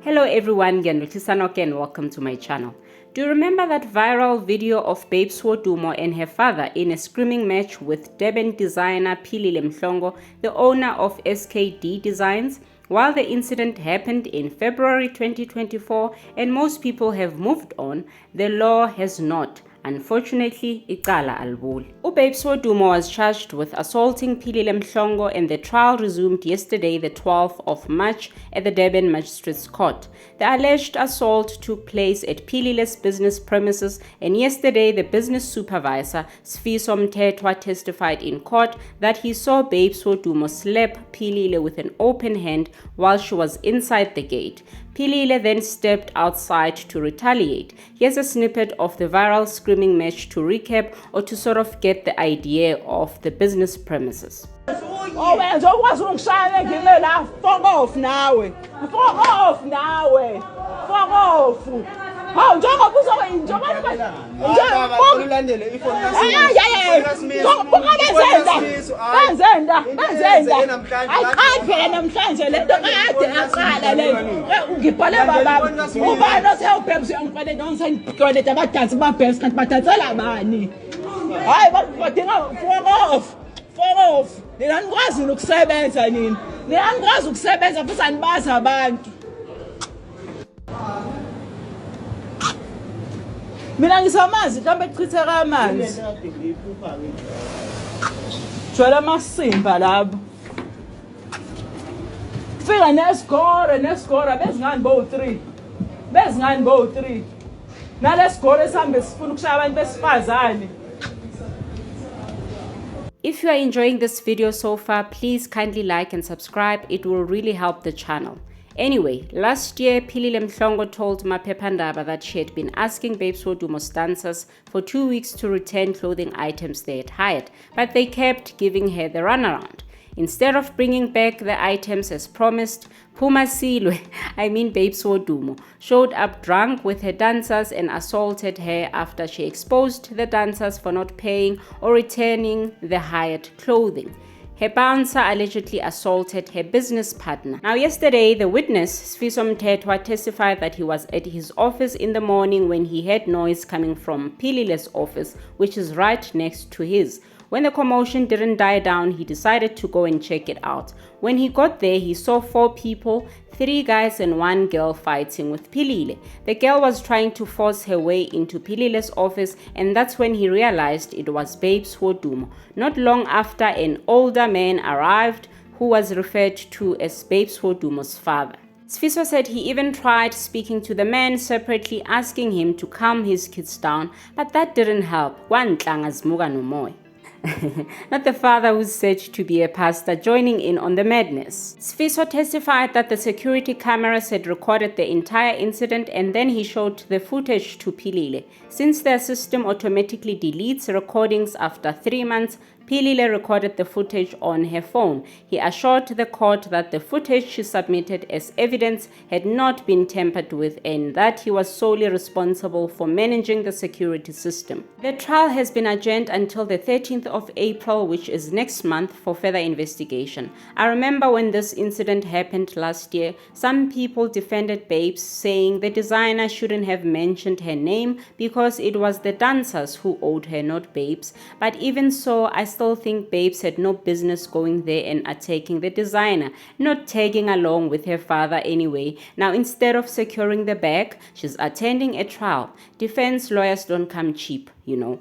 Hello everyone, Ngiyanothisanoke and welcome to my channel. Do you remember that viral video of Babes Wodumo and her father in a screaming match with Durban designer Philile Mhlongo, the owner of SKD Designs? While the incident happened in February 2024 and most people have moved on, the law has not. Unfortunately, icala alibuli. Babes Wodumo was charged with assaulting Philile Mhlongo and the trial resumed yesterday, the 12th of March, at the Durban Magistrates Court. The alleged assault took place at Philile's business premises, and yesterday the business supervisor, Sfiso Mthethwa, testified in court that he saw Babes Wodumo slap Philile with an open hand while she was inside the gate. Philile then stepped outside to retaliate. Here's a snippet of the viral screaming match to recap or to sort of get the idea of the business premises. Oh, man, so what's wrong? Fuck off now. Fuck off now. Fuck off. How njengoba uzowenza ayiqali phela namhlanje lento kade aqala le ngibhale baba ubani osewubhebisi angifanele ngisengibhekele abadansi babhebisi kanti badansela bani hayi badinga fuck off nina nikwazi ukusebenza nina nikwazi ukusebenza futhi anibazi abantu. Mina ngisamanzi mhlawumbe echitheka amanzi. Jwala amasimba labo. Fika nesigora bezingani bo3. Bezingani bo3. Nalesigora esihambe sifuna ukushaya abantu besifazane. If you are enjoying this video so far, please kindly like and subscribe. It will really help the channel. Anyway, last year, Philile Mhlongo told Maphephandaba that she had been asking Babes Wodumo's dancers for 2 weeks to return clothing items they had hired, but they kept giving her the runaround. Instead of bringing back the items as promised, Phuma Silwe, Babes Wodumo, showed up drunk with her dancers and assaulted her after she exposed the dancers for not paying or returning the hired clothing. Her bouncer allegedly assaulted her business partner. Now yesterday, the witness, Sfiso Mthethwa, testified that he was at his office in the morning when he heard noise coming from Philile's office, which is right next to his. When the commotion didn't die down, he decided to go and check it out. When he got there, he saw 4 people, 3 guys and 1 girl fighting with Philile. The girl was trying to force her way into Philile's office, and that's when he realized it was Babes Wodumo. Not long after, an older man arrived who was referred to as Babes Wodumo's father. Sfiso said he even tried speaking to the man separately, asking him to calm his kids down, but that didn't help. Not the father who's said to be a pastor joining in on the madness. Sfiso testified that the security cameras had recorded the entire incident and then he showed the footage to Philile. Since their system automatically deletes recordings after 3 months, Philile recorded the footage on her phone. He assured the court that the footage she submitted as evidence had not been tampered with and that he was solely responsible for managing the security system. The trial has been adjourned until the 13th of April, which is next month, for further investigation. I remember when this incident happened last year, some people defended Babes, saying the designer shouldn't have mentioned her name because it was the dancers who owed her, not Babes. But even so, I still think Babes had no business going there and attacking the designer, not tagging along with her father anyway. Now, instead of securing the bag, she's attending a trial. Defense lawyers don't come cheap, you know.